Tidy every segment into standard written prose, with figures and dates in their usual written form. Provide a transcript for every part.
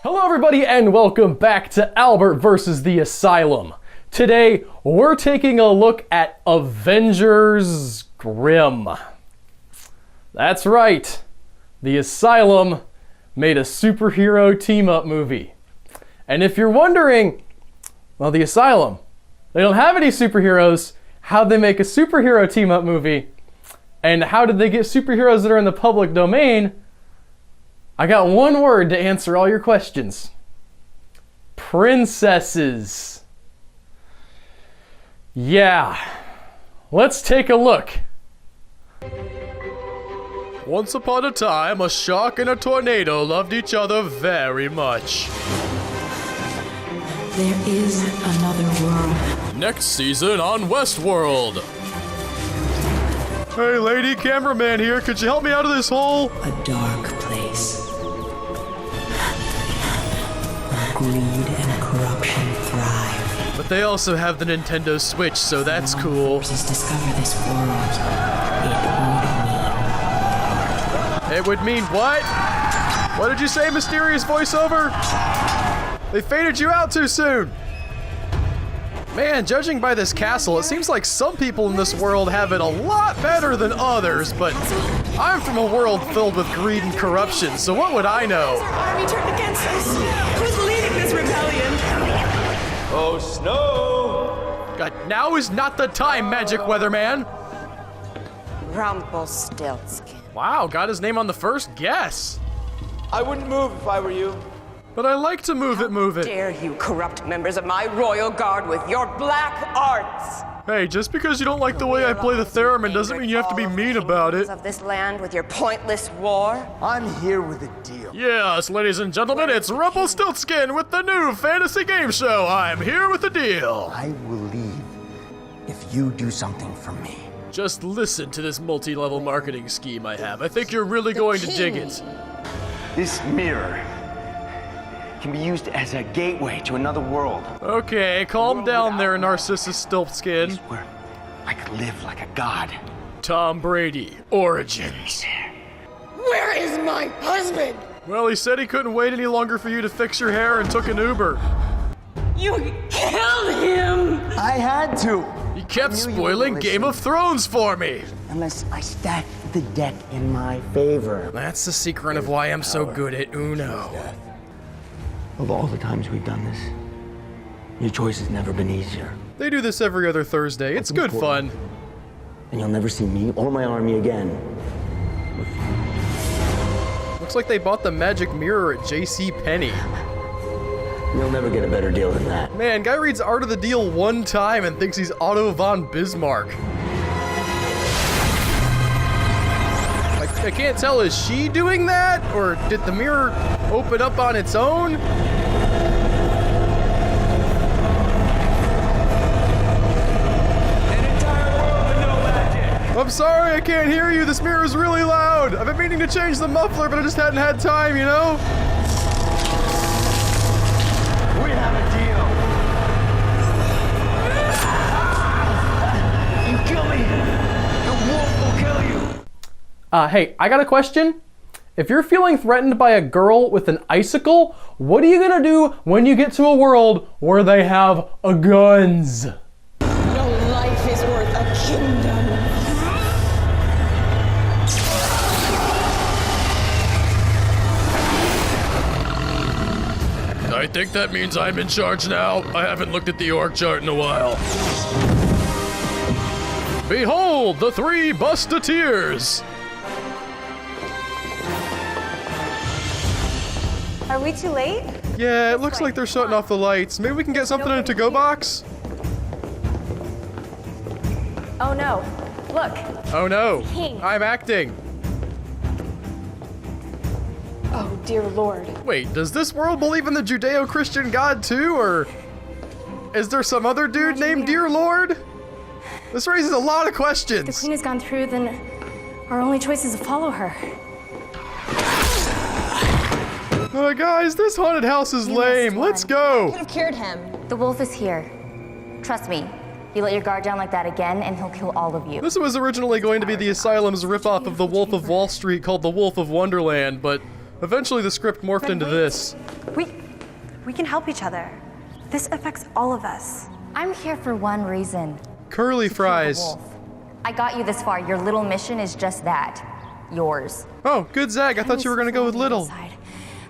Hello everybody and welcome back to Albert versus the Asylum. Today we're taking a look at Avengers Grimm. That's right, the Asylum made a superhero team-up movie. And if you're wondering, well, the Asylum, they don't have any superheroes, how'd they make a superhero team-up movie? And how did they get superheroes that are in the public domain? I got one word to answer all your questions. Princesses. Yeah, let's take a look. Once upon a time, a shark and a tornado loved each other very much. There is another world. Next season on Westworld. Hey lady, cameraman here, could you help me out of this hole? A dark place. Where greed and corruption thrive. But they also have the Nintendo Switch, so that's cool. Discover this world. It would mean what? What did you say, mysterious voiceover? They faded you out too soon. Man, judging by this castle, it seems like some people in this world have it a lot better than others, but I'm from a world filled with greed and corruption, so what would I know? Our army turned against us. Who's leading this rebellion? Oh, snow! God, now is not the time, Magic Weatherman. Rumplestiltskin. Wow, got his name on the first guess. I wouldn't move if I were you. But I like to move it. Dare you corrupt members of my royal guard with your black arts? Hey, just because you don't like the way I play the theremin doesn't mean you have to be mean about it. Of this land with your pointless war? I'm here with a deal. Yes, ladies and gentlemen, it's Rumplestiltskin with the new fantasy game show. I'm here with a deal. I will leave if you do something for me. Just listen to this multi-level marketing scheme I have. I think you're really going to dig it. This mirror can be used as a gateway to another world. Okay, calm down there, Narcissus Stiltskin. Where I could live like a god. Tom Brady, Origins. Where is my husband? Well, he said he couldn't wait any longer for you to fix your hair and took an Uber. You killed him! I had to. He kept spoiling Game of Thrones for me. Unless I stacked the deck in my favor. That's the secret of why I'm so good at Uno. Of all the times we've done this, your choice has never been easier. They do this every other Thursday. It's good fun. And you'll never see me or my army again. Looks like they bought the magic mirror at J.C. Penney. You'll never get a better deal than that. Man, guy reads Art of the Deal one time and thinks he's Otto von Bismarck. I can't tell, is she doing that? Or did the mirror open up on its own? I'm sorry, I can't hear you. This mirror is really loud. I've been meaning to change the muffler, but I just hadn't had time, you know? We have a deal. You kill me, the wolf will kill you. Hey, I got a question. If you're feeling threatened by a girl with an icicle, what are you gonna do when you get to a world where they have guns? No life is worth a kingdom. I think that means I'm in charge now. I haven't looked at the org chart in a while. Behold, the three Bustateers! Are we too late? Yeah, it looks like they're shutting off the lights. Maybe we can get something in a to-go box? Oh no. Look. Oh no, King. I'm acting. Oh dear Lord. Wait, does this world believe in the Judeo-Christian God too, or is there some other dude named Dear Lord? This raises a lot of If the questions. queen has gone through, then our only choice is to follow her. Guys, this haunted house is lame. Let's go. Could have cured him. The wolf is here. Trust me. You let your guard down like that again, and he'll kill all of you. This was originally going to be the Asylum's ripoff of the Wolf of Wall Street called the Wolf of Wonderland, but Eventually the script morphed into this. We can help each other. This affects all of us. I'm here for one reason. Curly To kill the fries. wolf. I got you this far. Your little mission is just that. Yours. Oh, good Zag. I thought you were gonna go with little.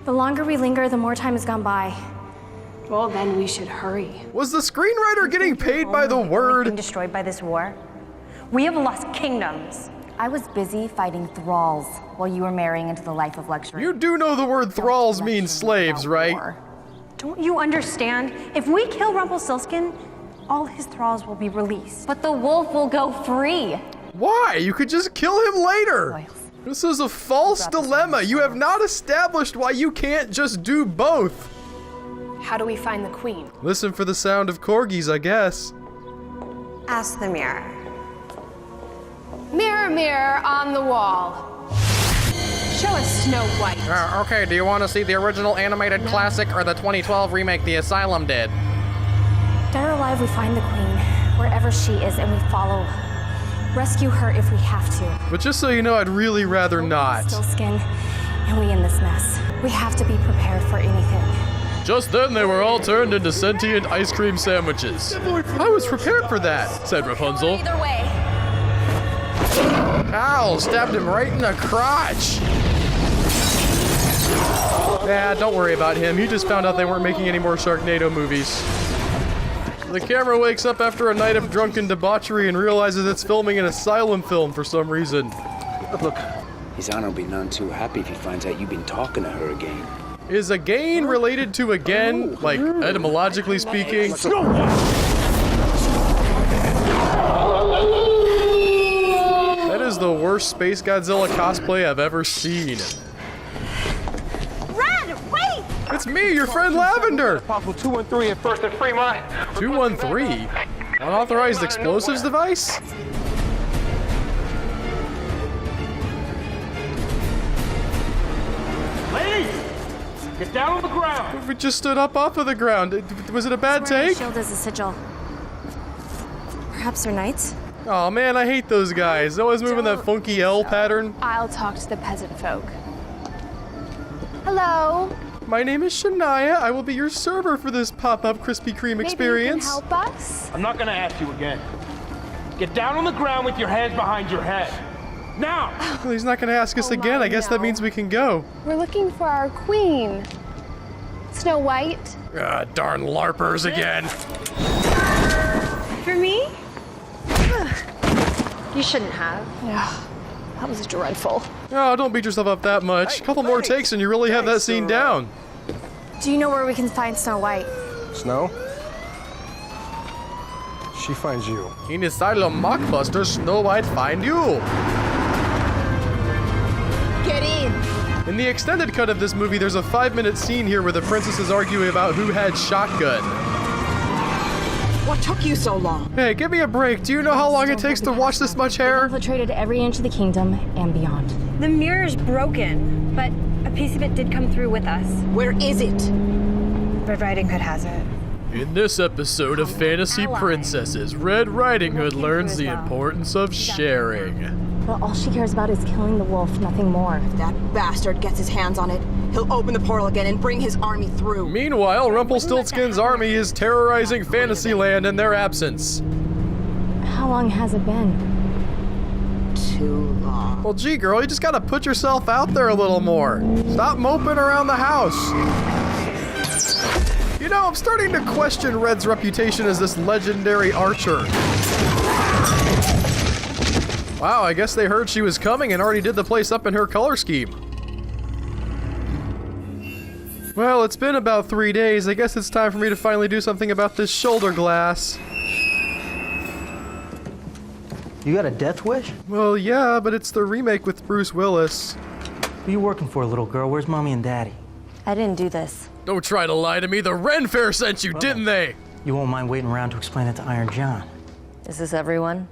The longer we linger, the more time has gone by. Well, then we should hurry. Was the screenwriter getting paid by the Being word? destroyed by this war. We have lost kingdoms. I was busy fighting thralls while you were marrying into the life of luxury. You do know the word thralls Don't means lecture me slaves, about right? war. Don't you understand? If we kill Rumplestiltskin, all his thralls will be released. But the wolf will go free. Why? You could just kill him later. Royals. This is a false dilemma. You have not established why you can't just do both. How do we find the queen? Listen for the sound of corgis, I guess. Ask the mirror. Mirror, mirror on the wall. Show us Snow White. Okay, do you want to see the original animated classic or the 2012 remake The Asylum did? Dead or alive, we find the queen, wherever she is, and we follow. Rescue her if we have to. But just so you know, I'd really rather not. Stillskin, and we end this mess. We have to be prepared for anything. Just then, they were all turned into sentient ice cream sandwiches. I was prepared for that, said Rapunzel. Either way. Ow, stabbed him right in the crotch. Yeah, don't worry about him. He just found out they weren't making any more Sharknado movies. The camera wakes up after a night of drunken debauchery and realizes it's filming an Asylum film for some reason. Look, His Honor will be none too happy if he finds out you've been talking to her again. Is again related to again, like etymologically speaking? That is the worst Space Godzilla cosplay I've ever seen. Red, wait! It's me, your friend Lavender! Possible 213 at First and Fremont. 213? Unauthorized explosives device? Ladies, get down on the ground. We just stood up off of the ground. Was it a bad take? Shield as a sigil. Perhaps they're knights? Oh man, I hate those guys. Always moving that funky L pattern. I'll talk to the peasant folk. Hello. My name is Shania. I will be your server for this pop-up Krispy Kreme experience. Maybe you can help us? I'm not gonna ask you again. Get down on the ground with your hands behind your head. Now! Well, he's not gonna ask us again. I guess that means we can go. We're looking for our queen. Snow White. Ah, darn LARPers again. For me? You shouldn't have. Yeah, that was dreadful. Oh, don't beat yourself up that much. Couple more takes and you really have that scene down. Do you know where we can find Snow White? Snow? She finds you. In Asylum Mockbuster, Snow White find you. Get in. In the extended cut of this movie, there's a 5-minute scene here where the princess is arguing about who had shotgun. What took you so long? Hey, give me a break. Do you know how long it takes to wash this much hair? Infiltrated every inch of the kingdom and beyond. The mirror's broken, but a piece of it did come through with us. Where is it? Red Riding Hood has it. In this episode of Fantasy Princesses, Red Riding Hood learns the importance of sharing. But all she cares about is killing the wolf, nothing more. If that bastard gets his hands on it, he'll open the portal again and bring his army through. Meanwhile, Rumpelstiltskin's army is terrorizing Fantasyland in their absence. How long has it been? Too long. Well, gee, girl, you just gotta put yourself out there a little more. Stop moping around the house. You know, I'm starting to question Red's reputation as this legendary archer. Wow, I guess they heard she was coming and already did the place up in her color scheme. Well, it's been about 3 days. I guess it's time for me to finally do something about this shoulder glass. You got a death wish? Well, yeah, but it's the remake with Bruce Willis. Who you working for, little girl? Where's mommy and daddy? I didn't do this. Don't try to lie to me. The Ren Fair sent you, didn't they? You won't mind waiting around to explain it to Iron John. Is this everyone?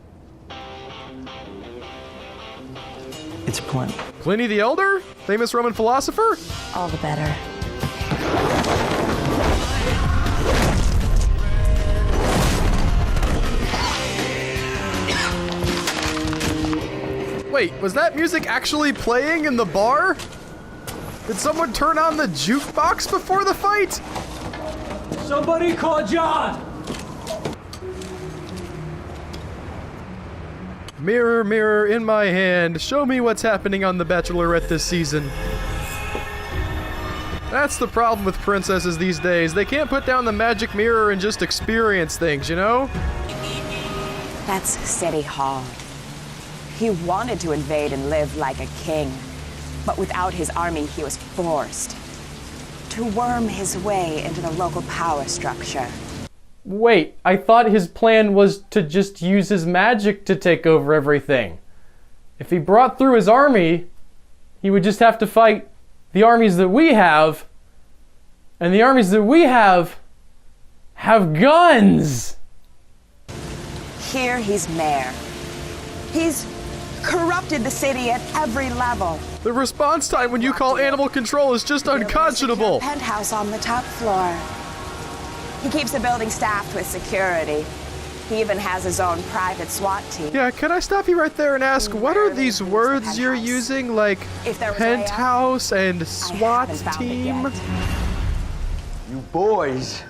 It's Pliny. Pliny the Elder? Famous Roman philosopher? All the better. Wait, was that music actually playing in the bar? Did someone turn on the jukebox before the fight? Somebody call John! Mirror, mirror in my hand, show me what's happening on The Bachelorette this season. That's the problem with princesses these days. They can't put down the magic mirror and just experience things, you know? That's City Hall. He wanted to invade and live like a king, but without his army, he was forced to worm his way into the local power structure. Wait, I thought his plan was to just use his magic to take over everything. If he brought through his army, he would just have to fight the armies that we have, and the armies that we have guns! Here he's mayor. He's corrupted the city at every level. The response time when you call animal control is just unconscionable. Penthouse on the top floor. He keeps the building staffed with security. He even has his own private SWAT team. Yeah, can I stop you right there and ask, what are these words you're using, like penthouse and SWAT team? You boys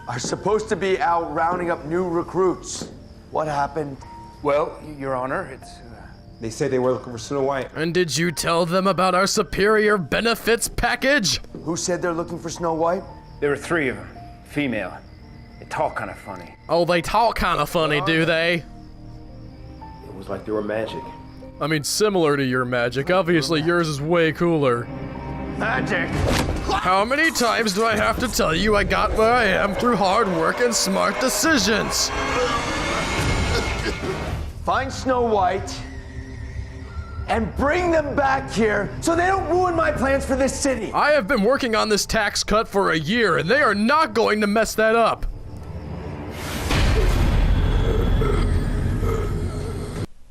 are supposed to be out rounding up new recruits. What happened? Well, Your Honor, it's... They said they were looking for Snow White. And did you tell them about our superior benefits package? Who said they're looking for Snow White? There were 3 of them. Female. They talk kind of funny. Oh, they talk kind of funny, do they? It was like they were magic. I mean, similar to your magic. Obviously, yours is way cooler. Magic! How many times do I have to tell you I got where I am through hard work and smart decisions? Find Snow White and bring them back here so they don't ruin my plans for this city. I have been working on this tax cut for a year, and they are not going to mess that up.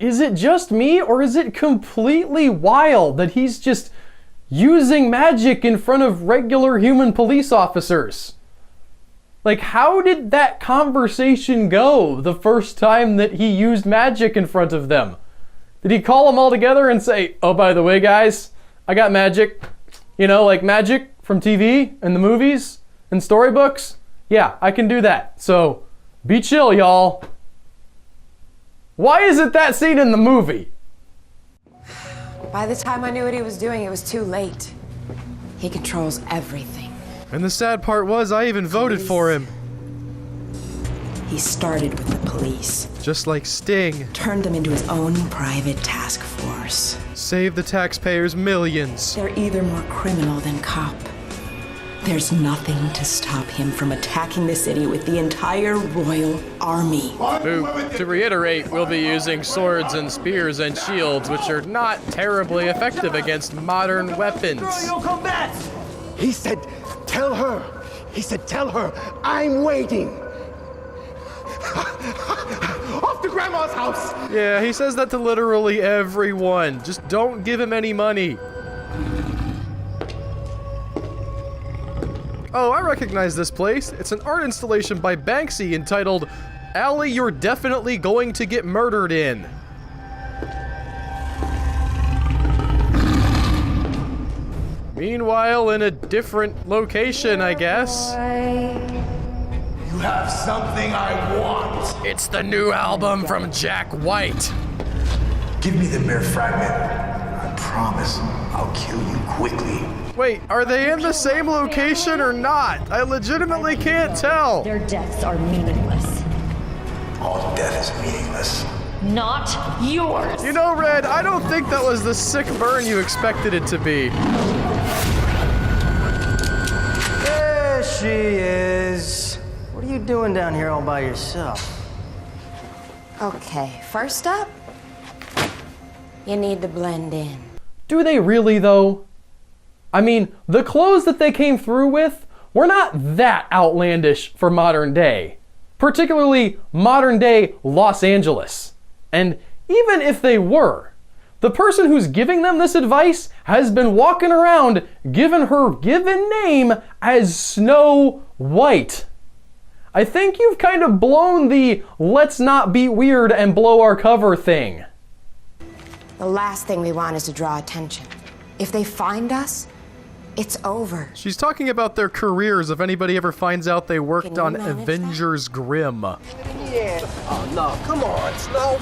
Is it just me, or is it completely wild that he's just using magic in front of regular human police officers? Like, how did that conversation go the first time that he used magic in front of them? Did he call them all together and say, oh, by the way, guys, I got magic. You know, like magic from TV and the movies and storybooks? Yeah, I can do that. So, be chill, y'all. Why is it that scene in the movie? By the time I knew what he was doing, it was too late. He controls everything. And the sad part was, I even voted for him. He started with the police. Just like Sting. Turned them into his own private task force. Save the taxpayers millions. They're either more criminal than cop. There's nothing to stop him from attacking the city with the entire royal army. Who, to reiterate, will be using swords and spears and shields, which are not terribly effective against modern weapons. He said, tell her. He said, tell her, I'm waiting. Off to Grandma's house. Yeah, he says that to literally everyone. Just don't give him any money. Oh, I recognize this place. It's an art installation by Banksy entitled, Alley You're Definitely Going to Get Murdered In. Meanwhile, in a different location, I guess. You have something I want. It's the new album from Jack White. Give me the mere fragment. I promise I'll kill you quickly. Wait, are they in the same location or not? I legitimately can't tell. Their deaths are meaningless. All death is meaningless. Not yours. You know, Red, I don't think that was the sick burn you expected it to be. There she is. What are you doing down here all by yourself? Okay, first up, you need to blend in. Do they really, though? I mean, the clothes that they came through with were not that outlandish for modern day. Particularly modern day Los Angeles. And even if they were, the person who's giving them this advice has been walking around giving her given name as Snow White. I think you've kind of blown the let's not be weird and blow our cover thing. The last thing we want is to draw attention. If they find us, It's over. She's talking about their careers if anybody ever finds out they worked on Avengers Grimm. Yeah. Oh, no. Come on, Snow.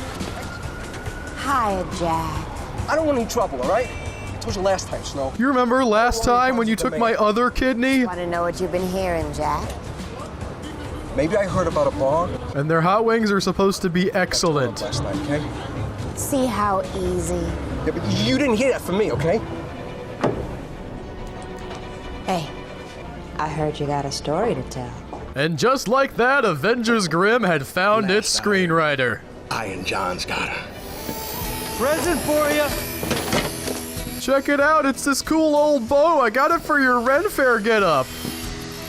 Hiya, Jack. I don't want any trouble, all right? I told you last time, Snow. You remember last time when you took my other kidney? Want to know what you've been hearing, Jack? Maybe I heard about a bar. And their hot wings are supposed to be excellent. Last night, okay? See how easy. Yeah, but you didn't hear that from me, okay? Hey, I heard you got a story to tell. And just like that, Avengers Grimm had found its screenwriter. Iron John's got her. Present for you. Check it out, it's this cool old bow. I got it for your Ren Fair getup.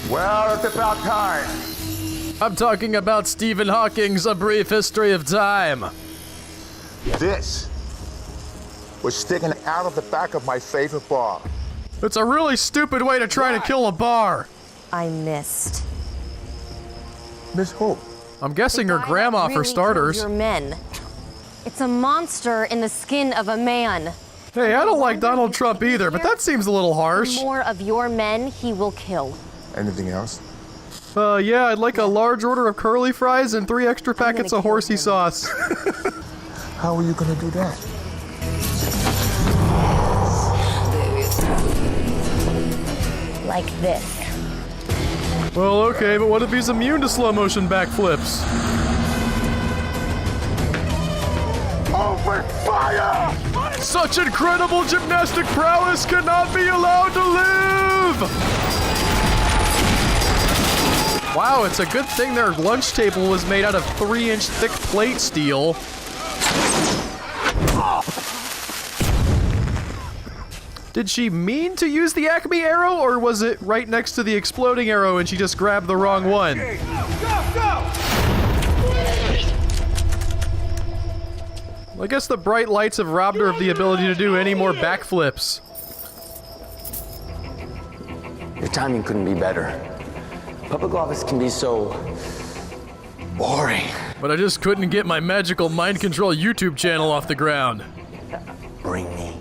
Well, it's about time. I'm talking about Stephen Hawking's A Brief History of Time. This was sticking out of the back of my favorite bar. It's a really stupid way to try to kill a bar. I missed. Miss who? I'm guessing her grandma for starters. Your men. It's a monster in the skin of a man. Hey, I don't like Donald Trump either, but that seems a little harsh. The more of your men he will kill. Anything else? Yeah, I'd like a large order of curly fries and 3 extra packets of horsey sauce. How are you gonna do that? Like this. Well, okay, but what if he's immune to slow motion backflips? Open fire! Such incredible gymnastic prowess cannot be allowed to live! Wow, it's a good thing their lunch table was made out of 3-inch thick plate steel. Did she mean to use the Acme arrow, or was it right next to the exploding arrow and she just grabbed the wrong one? Go, go! I guess the bright lights have robbed her of the ability to do any more backflips. Your timing couldn't be better. Public office can be so boring. But I just couldn't get my magical mind control YouTube channel off the ground. Bring me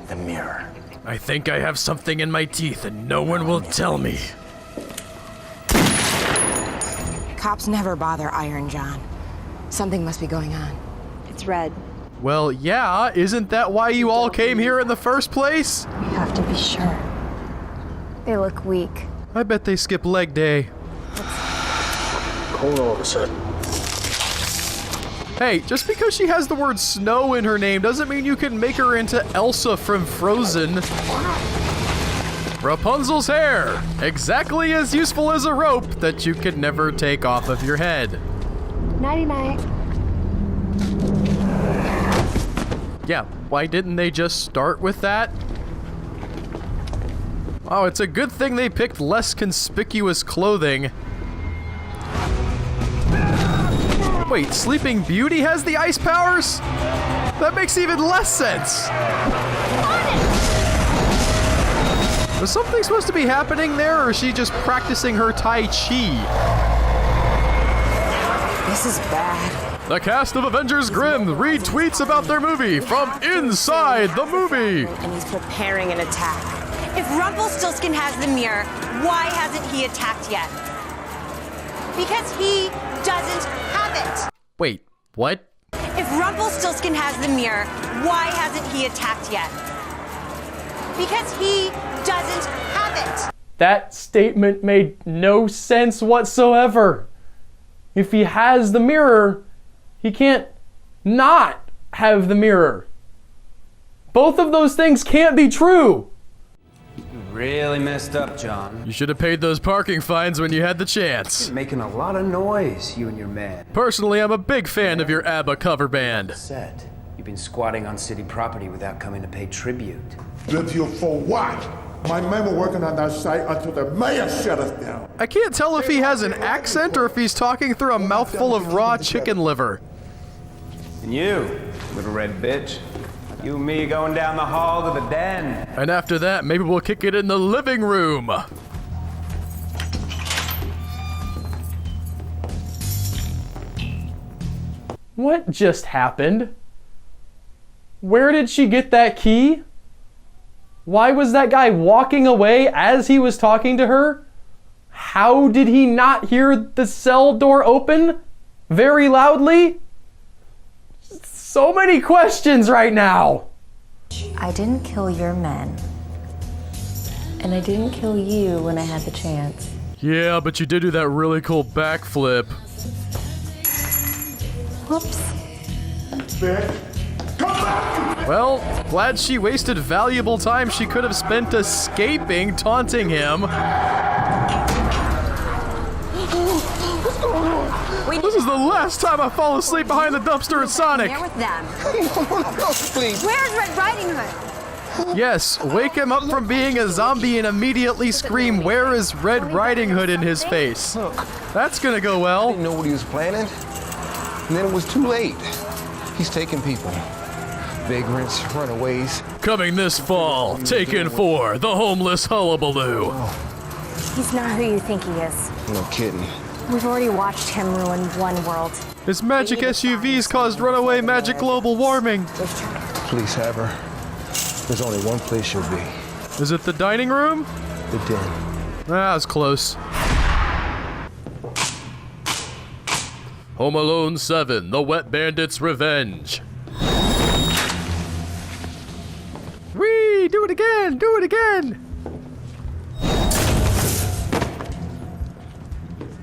the mirror. I think I have something in my teeth and no one will tell me. Cops never bother Iron John. Something must be going on. It's red. Well, yeah, isn't that why you all came here in the first place? We have to be sure. They look weak. I bet they skip leg day. Cold all of a sudden. Hey, just because she has the word snow in her name doesn't mean you can make her into Elsa from Frozen. Rapunzel's hair, exactly as useful as a rope that you could never take off of your head. Nighty-night. Yeah, why didn't they just start with that? Oh, it's a good thing they picked less conspicuous clothing. Wait, Sleeping Beauty has the ice powers? That makes even less sense. Was something supposed to be happening there, or is she just practicing her Tai Chi? This is bad. The cast of Avengers Grimm retweets about their movie from inside the movie. And he's preparing an attack. If Rumplestiltskin has the mirror, why hasn't he attacked yet? Because he doesn't have it. Wait, what? If Rumplestiltskin has the mirror, why hasn't he attacked yet? Because he doesn't have it. That statement made no sense whatsoever. If he has the mirror, he can't not have the mirror. Both of those things can't be true. Really messed up, John. You should have paid those parking fines when you had the chance. You're making a lot of noise, you and your man. Personally, I'm a big fan of your ABBA cover band. Set. You've been squatting on city property without coming to pay tribute. Tribute for what? My men were working on that site until the mayor shut us down. I can't tell if he has an accent or if he's talking through a mouthful of raw chicken liver. And you, little red bitch. You and me going down the hall to the den. And after that, maybe we'll kick it in the living room. What just happened? Where did she get that key? Why was that guy walking away as he was talking to her? How did he not hear the cell door open very loudly? So many questions right now. I didn't kill your men. And I didn't kill you when I had the chance. Yeah, but you did do that really cool backflip. Whoops. Well, glad she wasted valuable time she could have spent escaping, taunting him. This is the last time I fall asleep behind the dumpster at Sonic. There with them. Please. Where's Red Riding Hood? Yes, wake him up from being a zombie and immediately scream, "Where is Red Riding Hood?" in his face. That's gonna go I well. didn't know what he was planning. And then it was too late. He's taking people. Vagrants, runaways. Coming this fall, Taken 4, the homeless hullabaloo. He's not who you think he is. No kidding. We've already watched him ruin one world. His magic SUVs caused runaway magic global warming. Please have her. There's only one place she'll be. Is it the dining room? The den. That was close. Home Alone 7, The Wet Bandit's Revenge. Whee! Do it again! Do it again!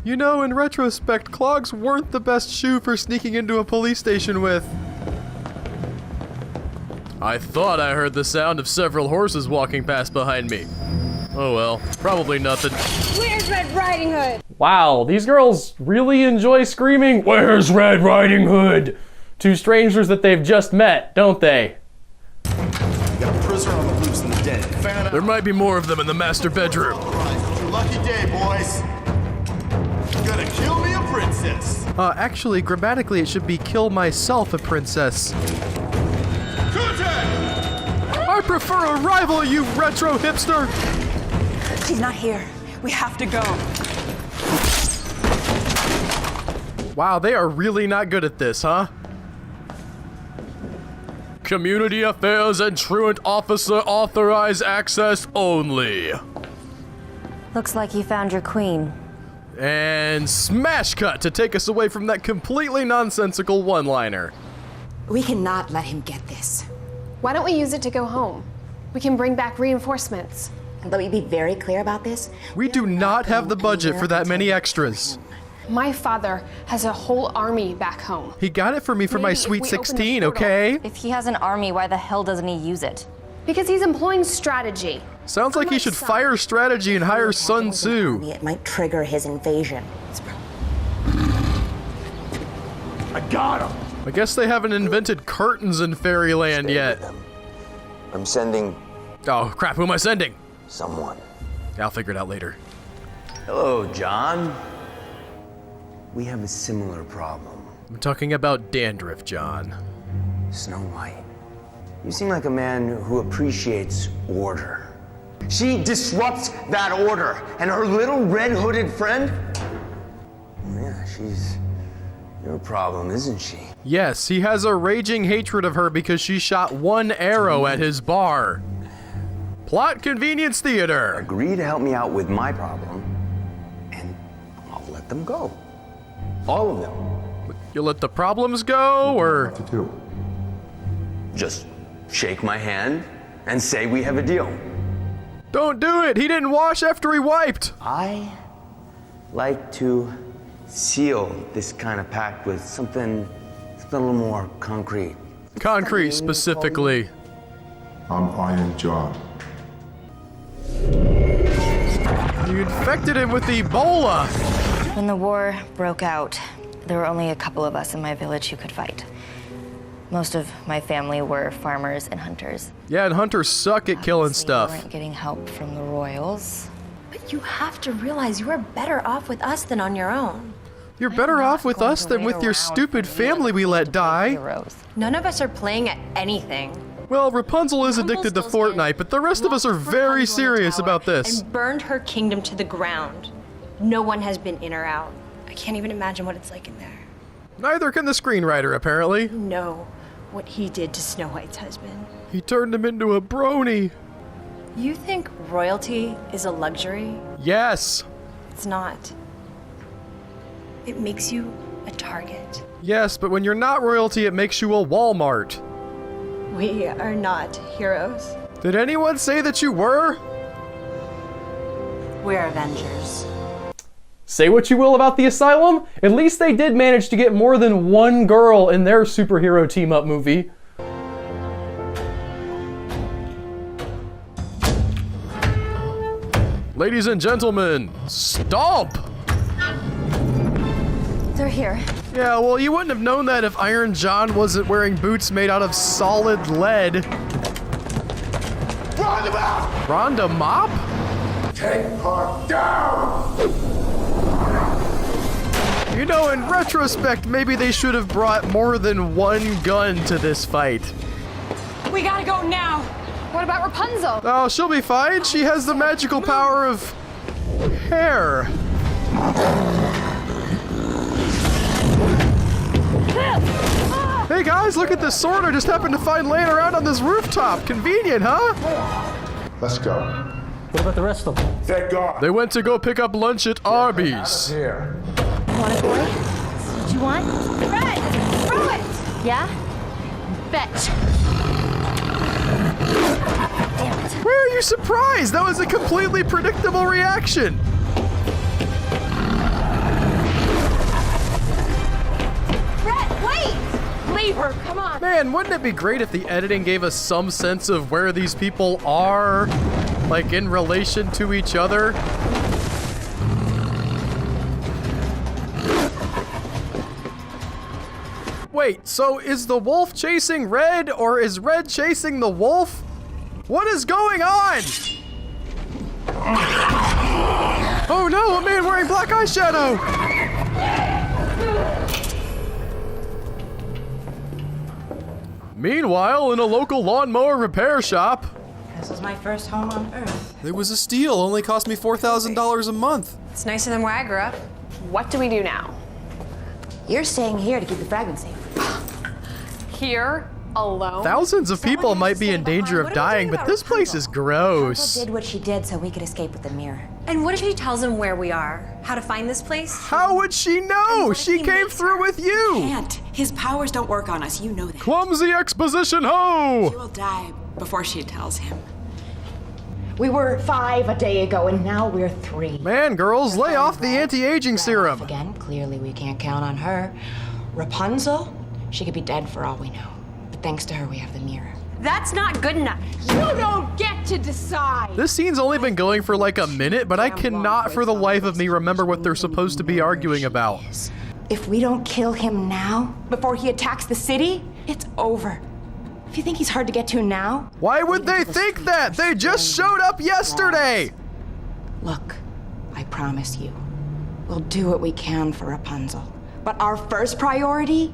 You know, in retrospect, clogs weren't the best shoe for sneaking into a police station with. I thought I heard the sound of several horses walking past behind me. Oh well, probably nothing. Where's Red Riding Hood? Wow, these girls really enjoy screaming, "Where's Red Riding Hood?" to strangers that they've just met, don't they? Got a prisoner on the loose in the den. There might be more of them in the master bedroom. Lucky day, boys. Gonna kill me a princess. Actually, grammatically it should be kill myself a princess. I prefer a rival, you retro hipster! She's not here. We have to go. Wow, they are really not good at this, huh? Community Affairs and Truant Officer authorize access only. Looks like you found your queen. And smash cut to take us away from that completely nonsensical one-liner. We cannot let him get this. Why don't we use it to go home? We can bring back reinforcements. Let me be very clear about this. We do not have the budget for that many extras. My father has a whole army back home. He got it for me for my Maybe if Sweet we open the 16, portal- okay? If he has an army, why the hell doesn't he use it? Because he's employing strategy. Sounds like he should fire strategy and hire Sun Tzu. It might trigger his invasion. I got him. I guess they haven't invented curtains in Fairyland yet. I'm sending Oh, crap, who am I sending? someone. I'll figure it out later. Hello, John. We have a similar problem. I'm talking about dandruff, John. Snow White. You seem like a man who appreciates order. She disrupts that order, and her little red-hooded friend? Yeah, she's your problem, isn't she? Yes, he has a raging hatred of her because she shot one arrow at his bar. Plot convenience theater. Agree to help me out with my problem, and I'll let them go. All of them. You let the problems go, or? What to do? Just shake my hand and say we have a deal. Don't do it! He didn't wash after he wiped! I like to seal this kind of pact with something a little more concrete. Concrete, specifically. I'm Iron John. You infected him with Ebola! When the war broke out, there were only a couple of us in my village who could fight. Most of my family were farmers and hunters. Yeah, and hunters suck at killing Obviously, stuff. We weren't getting help from the royals. But you have to realize you are better off with us than on your own. You're better off with us than with your stupid family we let die. None of us are playing at anything. Well, Rapunzel is addicted to Fortnite, but the rest of us are very serious about this. And burned her kingdom to the ground. No one has been in or out. I can't even imagine what it's like in there. Neither can the screenwriter, apparently. You know what he did to Snow White's husband. He turned him into a brony. You think royalty is a luxury? Yes. It's not. It makes you a target. Yes, but when you're not royalty, it makes you a Walmart. We are not heroes. Did anyone say that you were? We're Avengers. Say what you will about the Asylum, at least they did manage to get more than one girl in their superhero team-up movie. Ladies and gentlemen, stomp! They're here. Yeah, well, you wouldn't have known that if Iron John wasn't wearing boots made out of solid lead. Rhonda Mop! Rhonda Mop? Take her down! You know, in retrospect, maybe they should have brought more than one gun to this fight. We gotta go now. What about Rapunzel? Oh, she'll be fine. She has the magical power of hair. Hey guys, look at this sword I just happened to find laying around on this rooftop. Convenient, huh? Let's go. What about the rest of them? Thank God. They went to go pick up lunch at Arby's. Here. Want it, boy? What you want? Red! Throw it! Yeah? Bet. Damn it. Where are you surprised? That was a completely predictable reaction. Red, wait! Leave her, come on! Man, wouldn't it be great if the editing gave us some sense of where these people are, like in relation to each other? Wait, so is the wolf chasing Red, or is Red chasing the wolf? What is going on? Oh no, a man wearing black eyeshadow! Meanwhile, in a local lawnmower repair shop. This is my first home on Earth. It was a steal, only cost me $4,000 a month. It's nicer than where I grew up. What do we do now? You're staying here to keep the fragment safe. Here? Alone? Thousands of people might be in danger of dying, but this place is gross. Did what she did so we could escape with the mirror. And what if she tells him where we are? How to find this place? How would she know? She came through with you. Can't. His powers don't work on us. You know that. Clumsy exposition, ho! She will die before she tells him. We were 5 a day ago, and now we're 3. Man, girls, lay off the anti-aging serum. Again, clearly we can't count on her. Rapunzel, she could be dead for all we know. But thanks to her, we have the mirror. That's not good enough. You don't get to decide! This scene's only been going for like a minute, but I cannot for the life of me remember what they're supposed to be arguing about. If we don't kill him now, before he attacks the city, it's over. If you think he's hard to get to now... Why would they think that? They just showed up yesterday! Look, I promise you, we'll do what we can for Rapunzel. But our first priority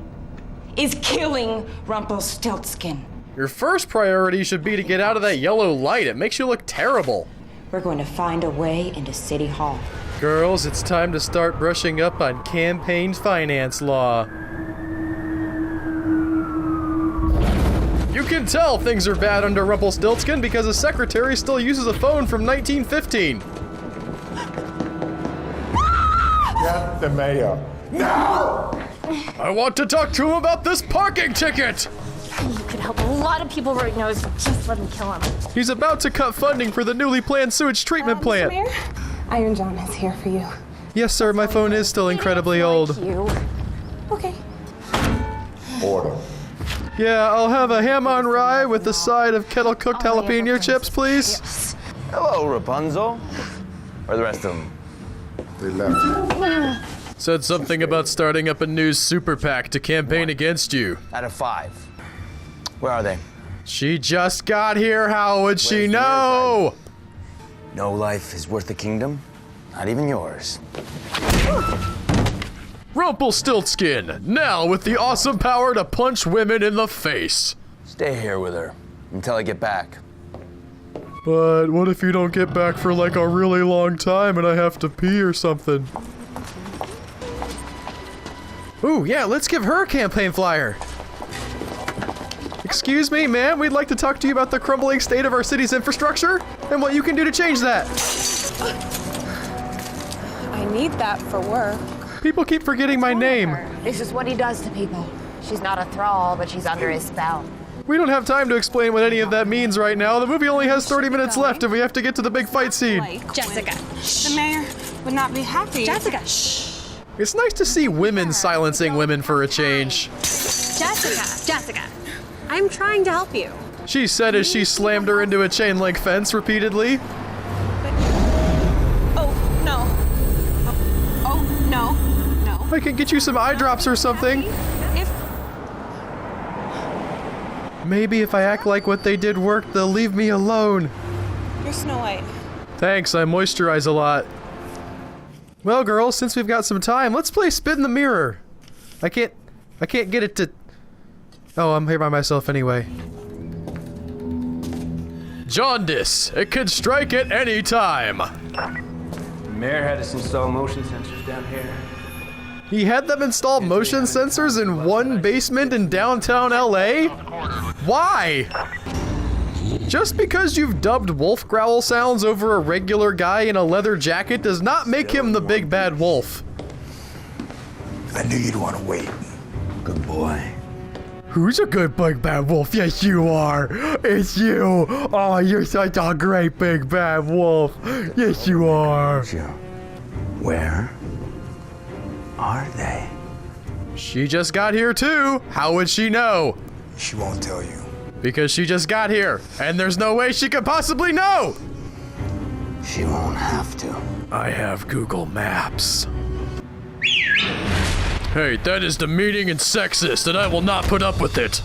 is killing Rumplestiltskin. Your first priority should be to get out of that yellow light. It makes you look terrible. We're going to find a way into City Hall. Girls, it's time to start brushing up on campaign finance law. You can tell things are bad under Rumplestiltskin because the secretary still uses a phone from 1915. Get the mayor. No! I want to talk to him about this parking ticket! You could help a lot of people right now. Just let him kill him. He's about to cut funding for the newly planned sewage treatment plant. Mayor, Iron John is here for you. Yes, sir, my phone is still incredibly old. Okay. Order. Yeah, I'll have a ham on rye with a side of kettle-cooked jalapeno chips, please. Yes. Hello, Rapunzel. Where are the rest of them? They left. Said something about starting up a new super PAC to campaign against you. Out of 5. Where are they? She just got here, how would she know? No life is worth a kingdom, not even yours. Rumplestiltskin, now with the awesome power to punch women in the face. Stay here with her until I get back. But what if you don't get back for like a really long time and I have to pee or something? Ooh, yeah, let's give her a campaign flyer. Excuse me, ma'am, we'd like to talk to you about the crumbling state of our city's infrastructure and what you can do to change that. I need that for work. People keep forgetting my name. This is what he does to people. She's not a thrall, but she's under his spell. We don't have time to explain what any of that means right now. The movie only has 30 minutes left and we have to get to the big fight scene. Jessica, the mayor would not be happy. Jessica, shh. It's nice to see women silencing women for a change. Jessica, I'm trying to help you. She said as she slammed her into a chain link fence repeatedly. No. I can get you some eye drops or something. Maybe if I act like what they did worked, they'll leave me alone. You're Snow White. Thanks, I moisturize a lot. Well, girls, since we've got some time, let's play Spit in the Mirror. I can't get it to... Oh, I'm here by myself anyway. Jaundice. It could strike at any time. The mayor had us install motion sensors down here. He had them install motion sensors in one basement in downtown LA? Why? Just because you've dubbed wolf growl sounds over a regular guy in a leather jacket does not make him the big bad wolf. I knew you'd want to wait. Good boy. Who's a good big bad wolf? Yes, you are. It's you. Oh, you're such a great big bad wolf. Yes, you are. Where are they? She just got here too. How would she know? She won't tell you. Because she just got here, and there's no way she could possibly know! She won't have to. I have Google Maps. Hey, that is demeaning and sexist, and I will not put up with it.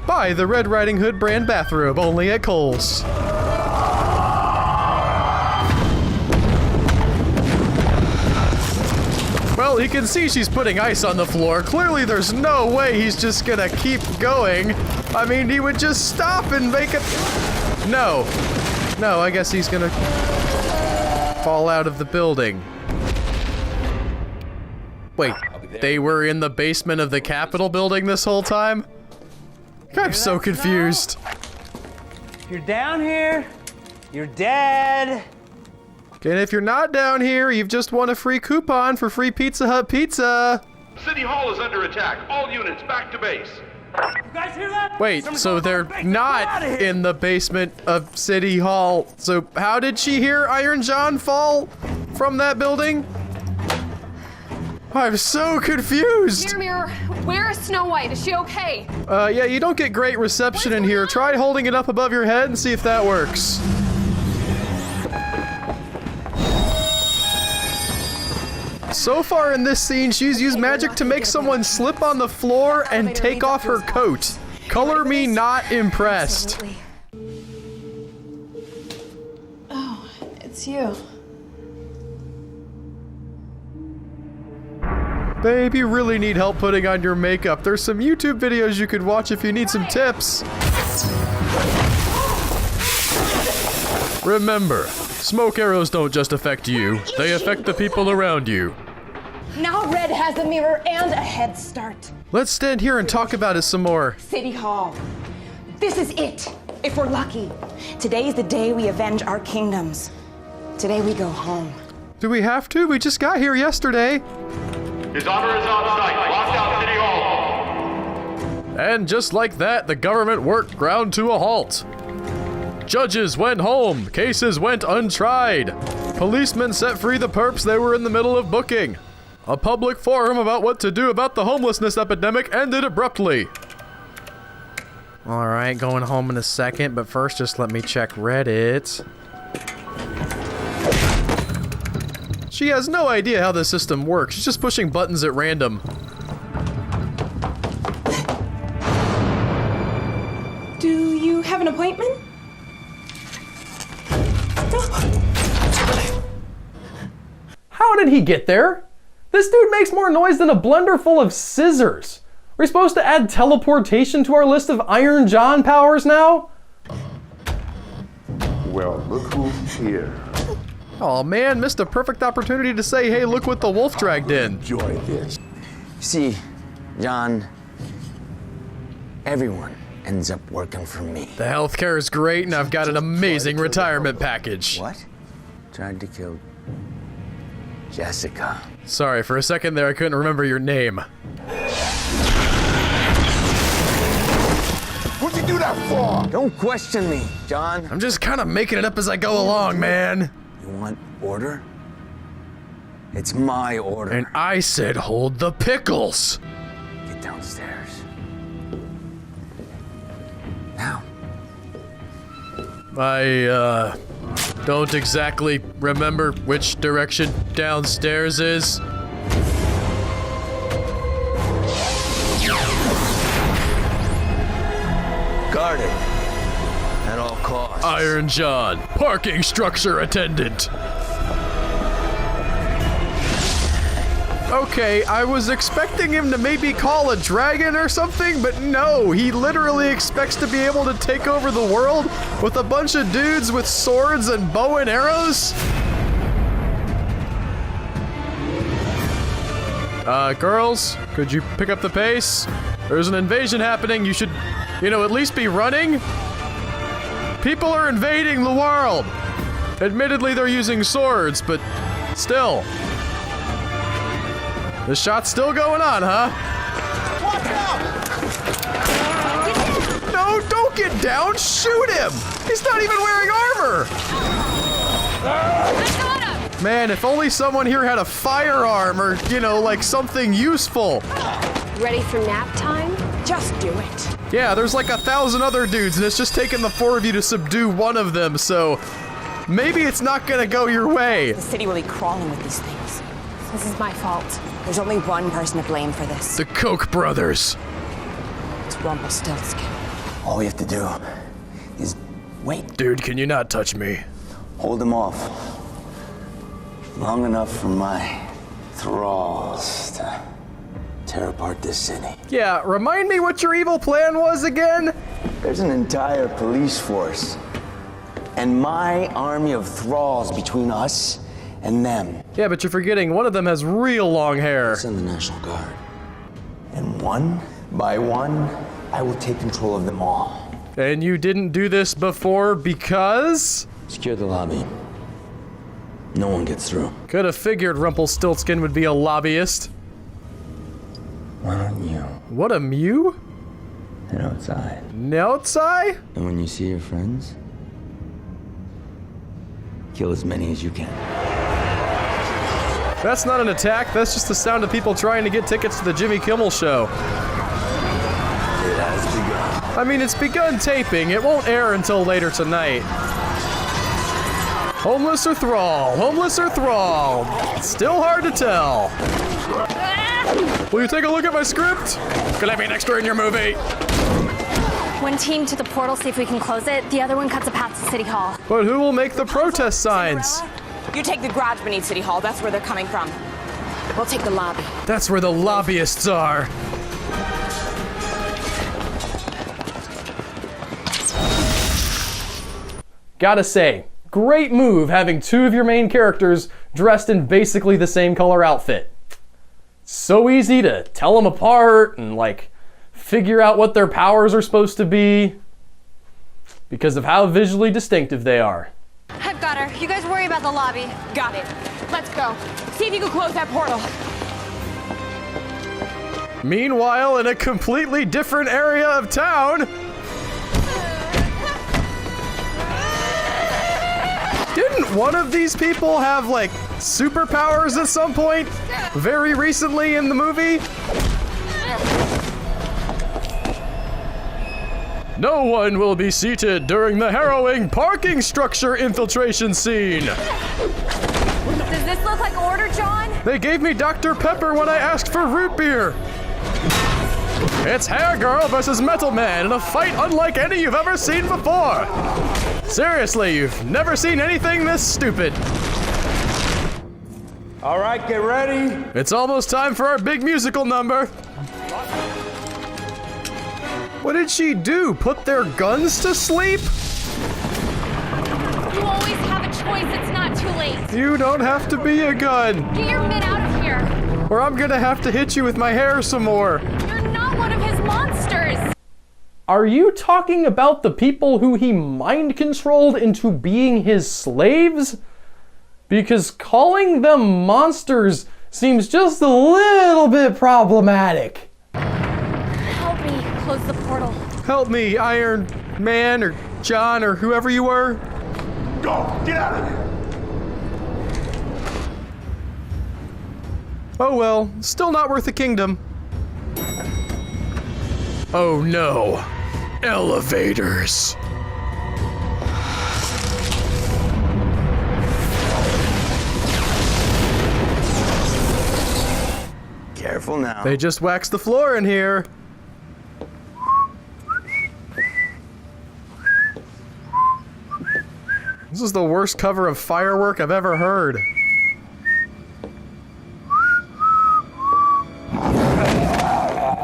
Buy the Red Riding Hood brand bathrobe, only at Kohl's. Well, he can see she's putting ice on the floor. Clearly, there's no way he's just gonna keep going. I mean, he would just stop and make it... No. No, I guess he's gonna fall out of the building. Wait, they were in the basement of the Capitol building this whole time? I'm so confused. If you're down here, you're dead. And if you're not down here, you've just won a free coupon for free Pizza Hut pizza. City Hall is under attack. All units back to base. You guys hear that? Wait, so they're not in the basement of City Hall. So how did she hear Iron John fall from that building? I'm so confused. Mirror, where is Snow White? Is she okay? Yeah, you don't get great reception in here. Try holding it up above your head and see if that works. So far in this scene, she's used magic to make someone slip on the floor and take off her coat. Color me not impressed. Oh, it's you. Babe, you really need help putting on your makeup. There's some YouTube videos you could watch if you need some tips. Remember, smoke arrows don't just affect you, they affect the people around you. Now Red has a mirror and a head start. Let's stand here and talk about it some more. City Hall. This is it, if we're lucky. Today's the day we avenge our kingdoms. Today we go home. Do we have to? We just got here yesterday. His Honor is on site. Locked out City Hall. And just like that, the government work ground to a halt. Judges went home. Cases went untried. Policemen set free the perps they were in the middle of booking. A public forum about what to do about the homelessness epidemic ended abruptly. Alright, going home in a second, but first just let me check Reddit. She has no idea how the system works. She's just pushing buttons at random. Do you have an appointment? How did he get there? This dude makes more noise than a blender full of scissors. We're supposed to add teleportation to our list of Iron John powers now? Well, look who's here. Oh man, missed a perfect opportunity to say, hey, look what the wolf dragged in. Enjoy this. See, John, everyone ends up working for me. The healthcare is great, and I've got an amazing retirement package. What? Tried to kill Jessica. Sorry, for a second there I couldn't remember your name. What'd you do that for? Don't question me, John. I'm just kind of making it up as I go along, man. You want order? It's my order. And I said hold the pickles. Get downstairs. Now. I, don't exactly remember which direction downstairs is. Guarded. At all costs. Iron John, parking structure attendant. Okay, I was expecting him to maybe call a dragon or something, but no, he literally expects to be able to take over the world with a bunch of dudes with swords and bow and arrows? Girls, could you pick up the pace? There's an invasion happening, you should, at least be running. People are invading the world. Admittedly, they're using swords, but still. The shot's still going on, huh? Watch out! No, don't get down! Shoot him! He's not even wearing armor! I got him! Man, if only someone here had a firearm or, like something useful. Ready for nap time? Just do it. Yeah, there's like 1,000 other dudes, and it's just taken the 4 of you to subdue one of them, so maybe it's not gonna go your way. The city will be crawling with these things. This is my fault. There's only one person to blame for this. The Koch brothers. It's Rumplestiltskin. All we have to do is wait. Dude, can you not touch me? Hold him off. Long enough for my thralls to tear apart this city. Yeah, remind me what your evil plan was again? There's an entire police force and my army of thralls between us and them. Yeah, but you're forgetting one of them has real long hair. Send the National Guard. And one by one, I will take control of them all. And you didn't do this before because? Secure the lobby. No one gets through. Could have figured Rumplestiltskin would be a lobbyist. Why don't you? What a mew? Head outside. Outside? And when you see your friends, kill as many as you can. That's not an attack, that's just the sound of people trying to get tickets to the Jimmy Kimmel show. It has begun. I mean, it's begun taping. It won't air until later tonight. Homeless or thrall? Homeless or thrall? Still hard to tell. Will you take a look at my script? Could I be an extra in your movie? One team to the portal, see if we can close it. The other one cuts a path to City Hall. But who will make the protest signs? You take the garage beneath City Hall. That's where they're coming from. We'll take the lobby. That's where the lobbyists are. Gotta say, great move having 2 of your main characters dressed in basically the same color outfit. So easy to tell them apart and figure out what their powers are supposed to be because of how visually distinctive they are. I've got her. You guys worry about the lobby. Got it. Let's go. See if you can close that portal. Meanwhile, in a completely different area of town, didn't one of these people have superpowers at some point very recently in the movie? No one will be seated during the harrowing parking structure infiltration scene. Does this look like order, John? They gave me Dr. Pepper when I asked for root beer. It's Hair Girl versus Metal Man in a fight unlike any you've ever seen before. Seriously, you've never seen anything this stupid. All right, get ready. It's almost time for our big musical number. What did she do? Put their guns to sleep? You always have a choice. It's not too late. You don't have to be a gun. Get your men out of here. Or I'm gonna have to hit you with my hair some more. You're not one of his monsters. Are you talking about the people who he mind controlled into being his slaves? Because calling them monsters seems just a little bit problematic. Help me close the portal. Help me, Iron Man or John or whoever you were. Go! Get out of here! Oh well, still not worth a kingdom. Oh no. Elevators. Careful now. They just waxed the floor in here. This is the worst cover of Firework I've ever heard.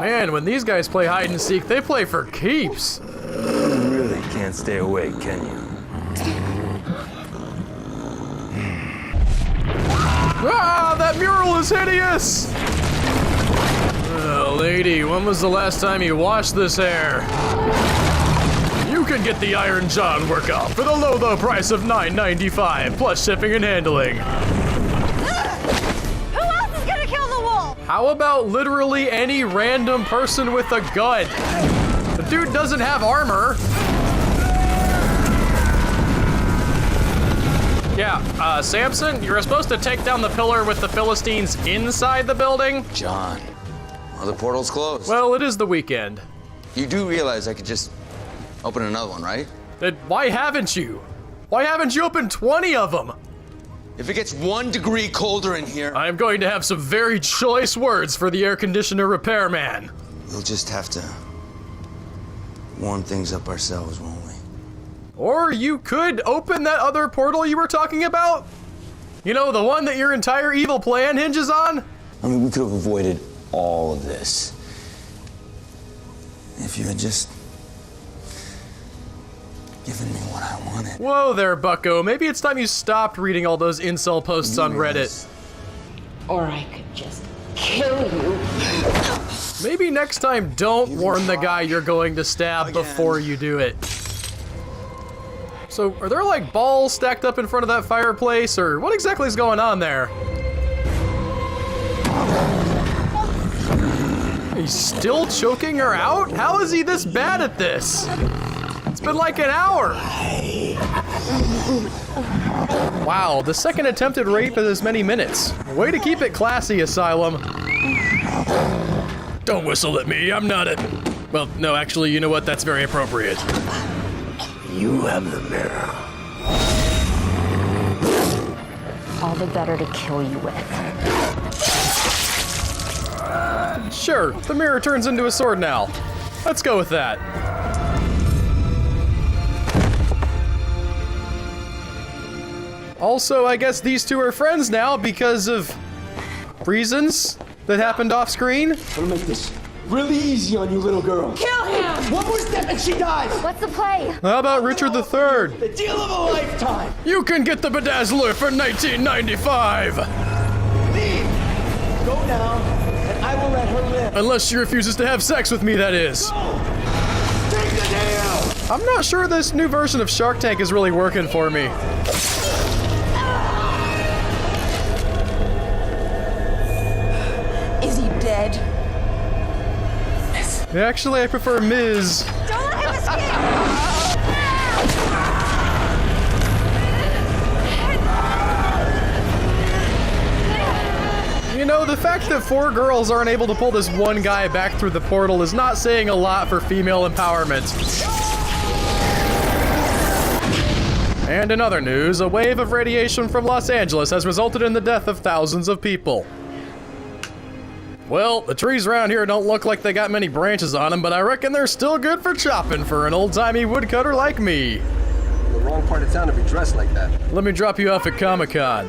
Man, when these guys play hide and seek, they play for keeps. You really can't stay awake, can you? Ah, that mural is hideous! Lady, when was the last time you washed this hair? You can get the Iron John workout for the low price of $9.95 plus shipping and handling. Who else is gonna kill the wolf? How about literally any random person with a gun? The dude doesn't have armor. Yeah, Samson, you were supposed to take down the pillar with the Philistines inside the building. John, well, the portal's closed. Well, it is the weekend. You do realize I could just open another one, right? Then why haven't you? Why haven't you opened 20 of them? If it gets 1 degree colder in here, I'm going to have some very choice words for the air conditioner repairman. we'll just have to warm things up ourselves, won't we? Or you could open that other portal you were talking about. You know, the one that your entire evil plan hinges on? I mean, we could have avoided all of this if you had just given me what I wanted. Whoa there, bucko. Maybe it's time you stopped reading all those incel posts on Reddit. Or I could just kill you. Maybe next time don't warn the guy you're going to stab before you do it. So, are there like balls stacked up in front of that fireplace, or what exactly is going on there? He's still choking her out? How is he this bad at this? It's been like an hour. Wow, the second attempted rape in as many minutes. Way to keep it classy, Asylum. Don't whistle at me, I'm not a... Well, no, actually, you know what? That's very appropriate. You have the mirror. All the better to kill you with. Sure, the mirror turns into a sword now. Let's go with that. Also, I guess these two are friends now because of reasons that happened off screen. I'm gonna make this really easy on you, little girl. Kill him! One more step and she dies. What's the play? How about Richard III? The deal of a lifetime. You can get the bedazzler for $19.95. Leave. Go now, and I will let her live. Unless she refuses to have sex with me, that is. Go. Take the deal. I'm not sure this new version of Shark Tank is really working for me. Is he dead? Actually, I prefer Ms. Don't let him escape! You know, the fact that 4 girls aren't able to pull this one guy back through the portal is not saying a lot for female empowerment. And in other news, a wave of radiation from Los Angeles has resulted in the death of thousands of people. Well, the trees around here don't look like they got many branches on them, but I reckon they're still good for chopping for an old-timey woodcutter like me. The wrong part of town to be dressed like that. Let me drop you off at Comic-Con.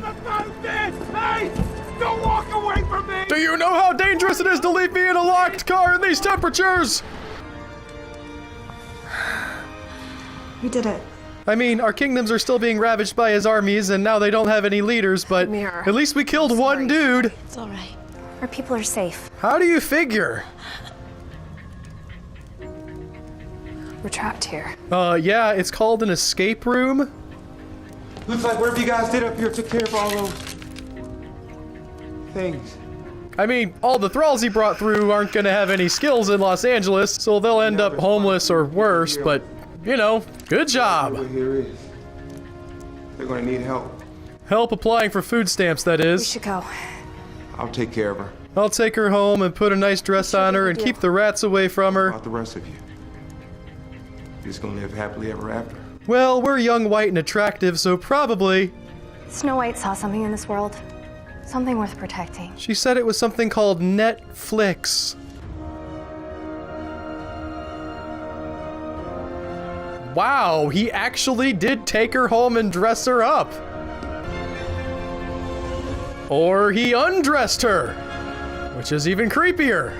Hey, don't walk away from me. Do you know how dangerous it is to leave me in a locked car in these temperatures? We did it. I mean, our kingdoms are still being ravaged by his armies, and now they don't have any leaders, but Mirror. at least we killed one dude. It's all right. Our people are safe. How do you figure? We're trapped here. Yeah, it's called an escape room. Looks like whatever you guys did up here took care of all those things. I mean, all the thralls he brought through aren't gonna have any skills in Los Angeles, so they'll end up homeless or worse, but, you know, good job. Here is. They're gonna need help. Help applying for food stamps, that We is. should go. I'll take care of her. I'll take her home and put a nice dress on her and keep the rats away from her. About the rest of you. You're just gonna live happily ever after. Well, we're young, white, and attractive, so probably. Snow White saw something in this world. Something worth protecting. She said it was something called Netflix. Wow, he actually did take her home and dress her up. Or he undressed her, which is even creepier.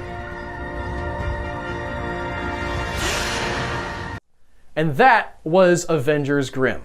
And that was Avengers Grimm.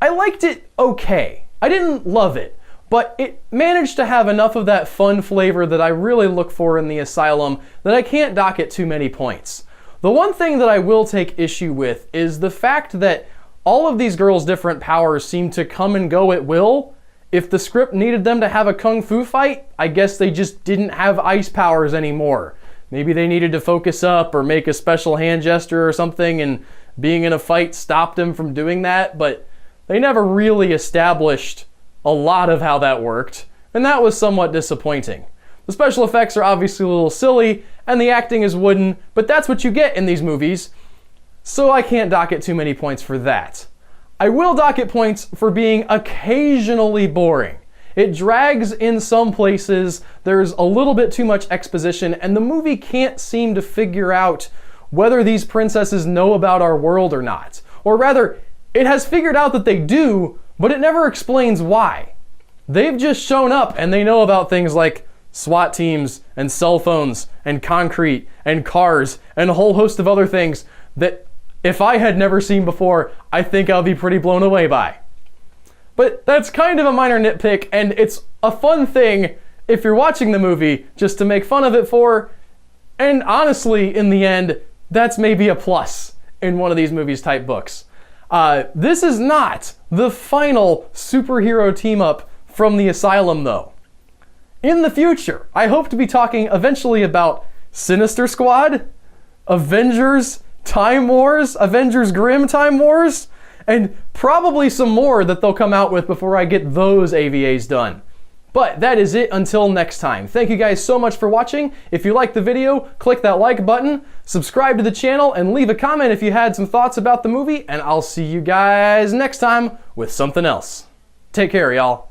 I liked it okay. I didn't love it, but it managed to have enough of that fun flavor that I really look for in the Asylum that I can't dock it too many points. The one thing that I will take issue with is the fact that all of these girls' different powers seem to come and go at will. If the script needed them to have a kung fu fight, I guess they just didn't have ice powers anymore. Maybe they needed to focus up or make a special hand gesture or something, and being in a fight stopped them from doing that, but they never really established a lot of how that worked, and that was somewhat disappointing. The special effects are obviously a little silly, and the acting is wooden, but that's what you get in these movies, so I can't dock it too many points for that. I will dock it points for being occasionally boring. It drags in some places, there's a little bit too much exposition, and the movie can't seem to figure out whether these princesses know about our world or not. Or rather, it has figured out that they do, but it never explains why. They've just shown up and they know about things like SWAT teams and cell phones and concrete and cars and a whole host of other things that if I had never seen before, I think I'll be pretty blown away by. But that's kind of a minor nitpick, and it's a fun thing if you're watching the movie just to make fun of it for, and honestly, in the end, that's maybe a plus in one of these movies type books. This is not the final superhero team-up from the Asylum, though. In the future, I hope to be talking eventually about Sinister Squad, Avengers Time Wars, Avengers Grimm Time Wars, and probably some more that they'll come out with before I get those AVAs done. But that is it until next time. Thank you guys so much for watching. If you liked the video, click that like button, subscribe to the channel, and leave a comment if you had some thoughts about the movie, and I'll see you guys next time with something else. Take care, y'all.